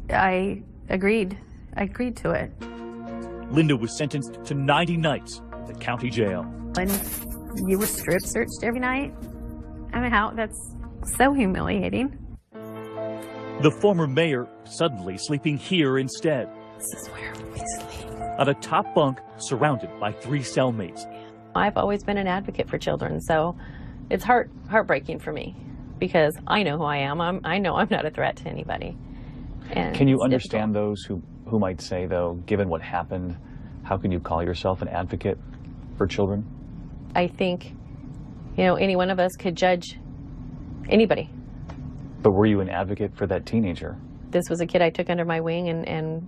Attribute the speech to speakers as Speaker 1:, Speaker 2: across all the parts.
Speaker 1: I agreed. I agreed to it.
Speaker 2: Linda was sentenced to 90 nights at the county jail.
Speaker 1: And you were strip searched every night? I mean, that's so humiliating.
Speaker 2: The former mayor suddenly sleeping here instead.
Speaker 1: This is where we sleep.
Speaker 2: On a top bunk surrounded by 3 cellmates.
Speaker 3: I've always been an advocate for children, so it's heartbreaking for me because I know who I am. I know I'm not a threat to anybody. And
Speaker 4: can you understand those who might say, though, given what happened, how can you call yourself an advocate for children?
Speaker 3: I think, any one of us could judge anybody.
Speaker 4: But were you an advocate for that teenager?
Speaker 3: This was a kid I took under my wing and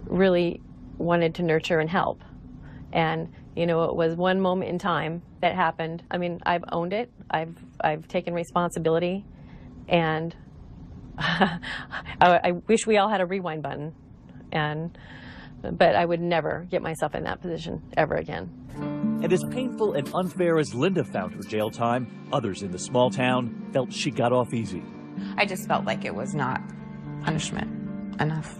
Speaker 3: really wanted to nurture and help. And, it was one moment in time that happened. I mean, I've owned it. I've taken responsibility. And I wish we all had a rewind button. But I would never get myself in that position ever again.
Speaker 2: And as painful and unfair as Linda found her jail time, others in the small town felt she got off easy.
Speaker 5: I just felt like it was not punishment enough.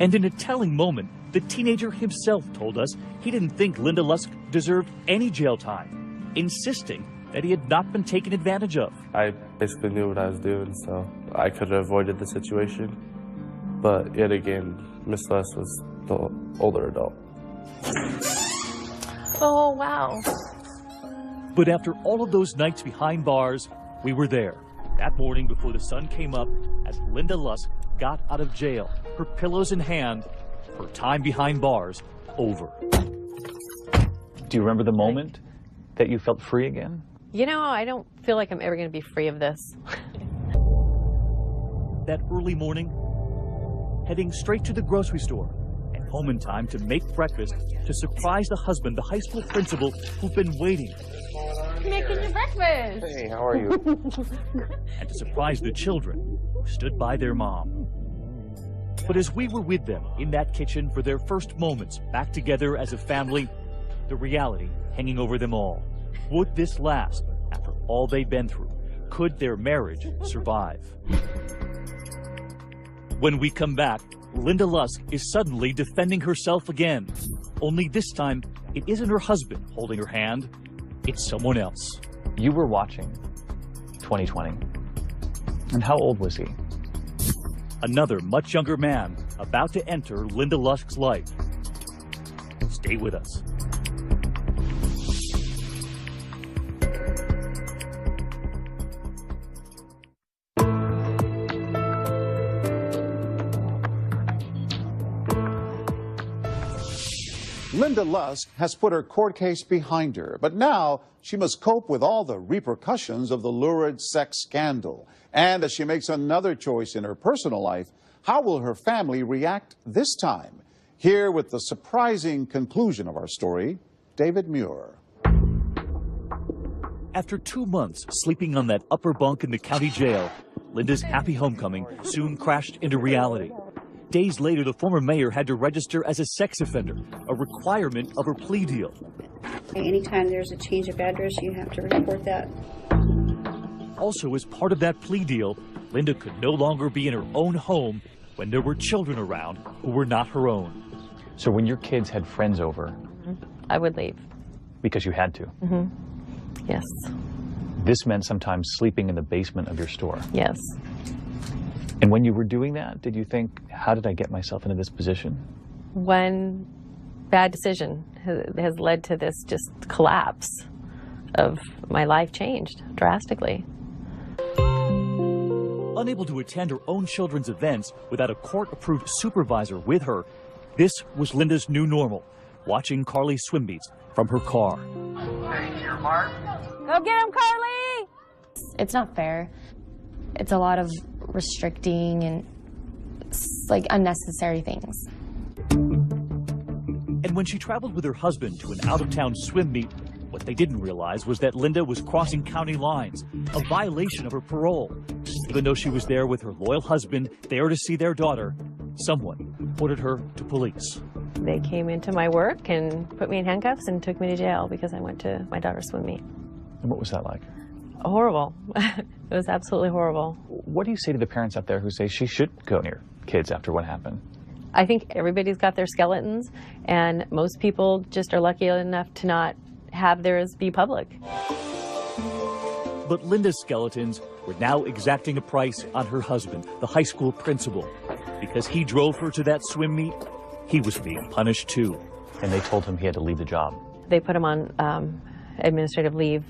Speaker 2: And in a telling moment, the teenager himself told us he didn't think Linda Lusk deserved any jail time, insisting that he had not been taken advantage of.
Speaker 6: I basically knew what I was doing, so I could have avoided the situation. But yet again, Miss Lusk was the older adult.
Speaker 3: Oh, wow.
Speaker 2: But after all of those nights behind bars, we were there. That morning before the sun came up, as Linda Lusk got out of jail, her pillows in hand, her time behind bars over.
Speaker 4: Do you remember the moment that you felt free again?
Speaker 3: I don't feel like I'm ever going to be free of this.
Speaker 2: That early morning, heading straight to the grocery store and home in time to make breakfast to surprise the husband, the high school principal, who'd been waiting.
Speaker 5: Making your breakfast.
Speaker 6: Hey, how are you?
Speaker 2: And to surprise the children who stood by their mom. But as we were with them in that kitchen for their first moments back together as a family, the reality hanging over them all. Would this last after all they'd been through? Could their marriage survive? When we come back, Linda Lusk is suddenly defending herself again. Only this time, it isn't her husband holding her hand, it's someone else.
Speaker 4: You were watching 2020. And how old was he?
Speaker 2: Another much younger man about to enter Linda Lusk's life. Stay with us.
Speaker 7: Linda Lusk has put her court case behind her, but now she must cope with all the repercussions of the lurid sex scandal. And as she makes another choice in her personal life, how will her family react this time? Here with the surprising conclusion of our story, David Muir.
Speaker 2: After 2 months sleeping on that upper bunk in the county jail, Linda's happy homecoming soon crashed into reality. Days later, the former mayor had to register as a sex offender, a requirement of her plea deal.
Speaker 8: Anytime there's a change of address, you have to report that.
Speaker 2: Also, as part of that plea deal, Linda could no longer be in her own home when there were children around who were not her own.
Speaker 4: So when your kids had friends over,
Speaker 3: I would leave.
Speaker 4: Because you had to?
Speaker 3: Yes.
Speaker 4: This meant sometimes sleeping in the basement of your store?
Speaker 3: Yes.
Speaker 4: And when you were doing that, did you think, how did I get myself into this position?
Speaker 3: One bad decision has led to this just collapse of my life changed drastically.
Speaker 2: Unable to attend her own children's events without a court-approved supervisor with her, this was Linda's new normal, watching Carly swim meets from her car.
Speaker 3: Go get him, Carly!
Speaker 9: It's not fair. It's a lot of restricting and like unnecessary things.
Speaker 2: And when she traveled with her husband to an out-of-town swim meet, what they didn't realize was that Linda was crossing county lines, a violation of her parole. Even though she was there with her loyal husband, there to see their daughter, someone reported her to police.
Speaker 3: They came into my work and put me in handcuffs and took me to jail because I went to my daughter's swim meet.
Speaker 4: And what was that like?
Speaker 3: Horrible. It It was absolutely horrible.
Speaker 4: What do you say to the parents out there who say she should go near kids after what happened?
Speaker 3: I think everybody's got their skeletons, and most people just are lucky enough to not have theirs be public.
Speaker 2: But Linda's skeletons were now exacting a price on her husband, the high school principal. Because he drove her to that swim meet, he was being punished too.
Speaker 4: And they told him he had to leave the job.
Speaker 3: They put him on administrative leave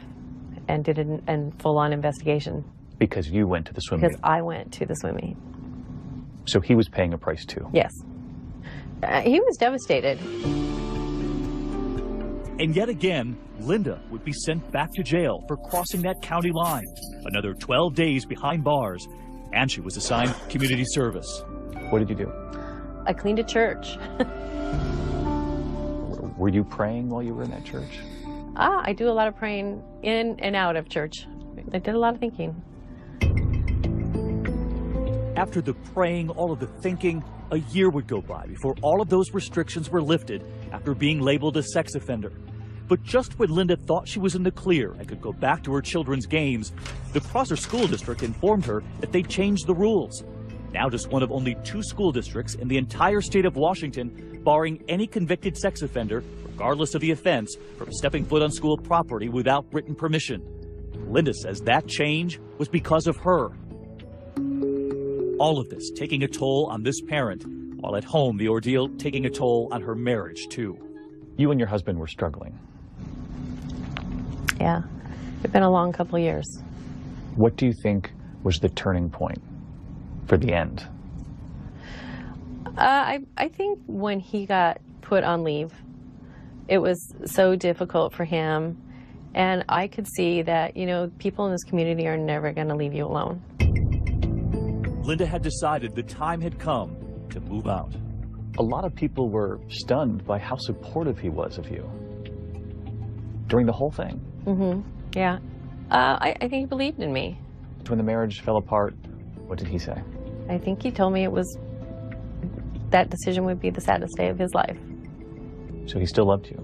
Speaker 3: and did a full-on investigation.
Speaker 4: Because you went to the swim meet?
Speaker 3: Because I went to the swim meet.
Speaker 4: So he was paying a price too?
Speaker 3: Yes. He was devastated.
Speaker 2: And yet again, Linda would be sent back to jail for crossing that county line. Another 12 days behind bars, and she was assigned community service.
Speaker 4: What did you do?
Speaker 3: I cleaned a church.
Speaker 4: Were you praying while you were in that church?
Speaker 3: I do a lot of praying in and out of church. I did a lot of thinking.
Speaker 2: After the praying, all of the thinking, a year would go by before all of those restrictions were lifted after being labeled a sex offender. But just when Linda thought she was in the clear and could go back to her children's games, the Prosser School District informed her that they'd changed the rules. Now just one of only 2 school districts in the entire state of Washington barring any convicted sex offender, regardless of the offense, from stepping foot on school property without written permission. Linda says that change was because of her. All of this taking a toll on this parent, while at home the ordeal taking a toll on her marriage too.
Speaker 4: You and your husband were struggling.
Speaker 3: Yeah, it's been a long couple of years.
Speaker 4: What do you think was the turning point for the end?
Speaker 3: I think when he got put on leave, it was so difficult for him. And I could see that, you know, people in this community are never going to leave you alone.
Speaker 2: Linda had decided the time had come to move out.
Speaker 4: A lot of people were stunned by how supportive he was of you during the whole thing.
Speaker 3: Mm-hmm. Yeah. I think he believed in me.
Speaker 4: When the marriage fell apart, what did he say?
Speaker 3: I think he told me that decision would be the saddest day of his life.
Speaker 4: So he still loved you?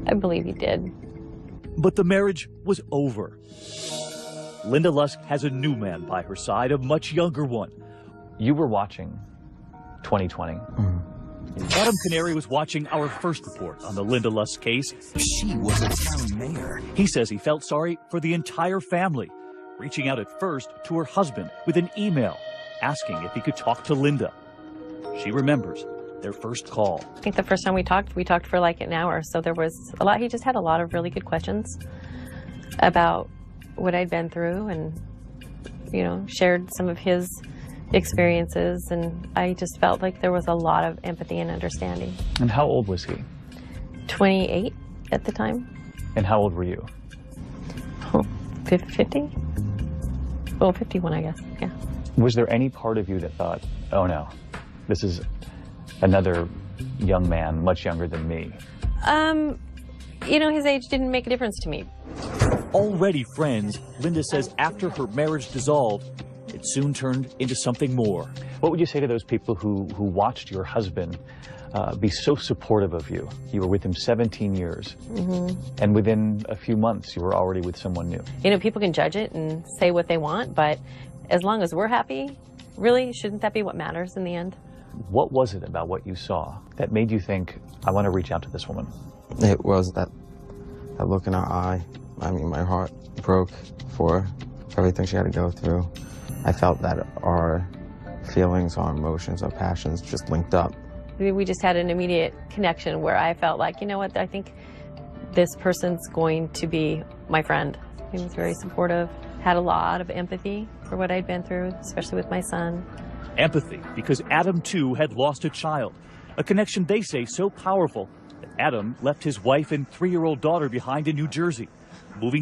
Speaker 3: I believe he did.
Speaker 2: But the marriage was over. Linda Lusk has a new man by her side, a much younger one.
Speaker 4: You were watching 2020.
Speaker 2: Adam Canary was watching our first report on the Linda Lusk case.
Speaker 10: She was a town mayor.
Speaker 2: He says he felt sorry for the entire family, reaching out at first to her husband with an email asking if he could talk to Linda. She remembers their first call.
Speaker 3: I think the first time we talked for like an hour, so there was a lot. He just had a lot of really good questions about what I'd been through and, you know, shared some of his experiences, and I just felt like there was a lot of empathy and understanding.
Speaker 4: And how old was he?
Speaker 3: 28 at the time.
Speaker 4: And how old were you?
Speaker 3: 50? Well, 51, I guess, yeah.
Speaker 4: Was there any part of you that thought, oh no, this is another young man, much younger than me?
Speaker 3: You know, his age didn't make a difference to me.
Speaker 2: Already friends, Linda says after her marriage dissolved, it soon turned into something more.
Speaker 4: What would you say to those people who watched your husband be so supportive of you? You were with him 17 years, and within a few months, you were already with someone new.
Speaker 3: You know, people can judge it and say what they want, but as long as we're happy, really, shouldn't that be what matters in the end?
Speaker 4: What was it about what you saw that made you think, I want to reach out to this woman?
Speaker 11: It was that look in her eye. I mean, my heart broke for everything she had to go through. I felt that our feelings, our emotions, our passions just linked up.
Speaker 3: We just had an immediate connection where I felt like, you know what, I think this person's going to be my friend. He was very supportive, had a lot of empathy for what I'd been through, especially with my son.
Speaker 2: Empathy, because Adam, too, had lost a child. A connection they say so powerful that Adam left his wife and 3-year-old daughter behind in New Jersey, moving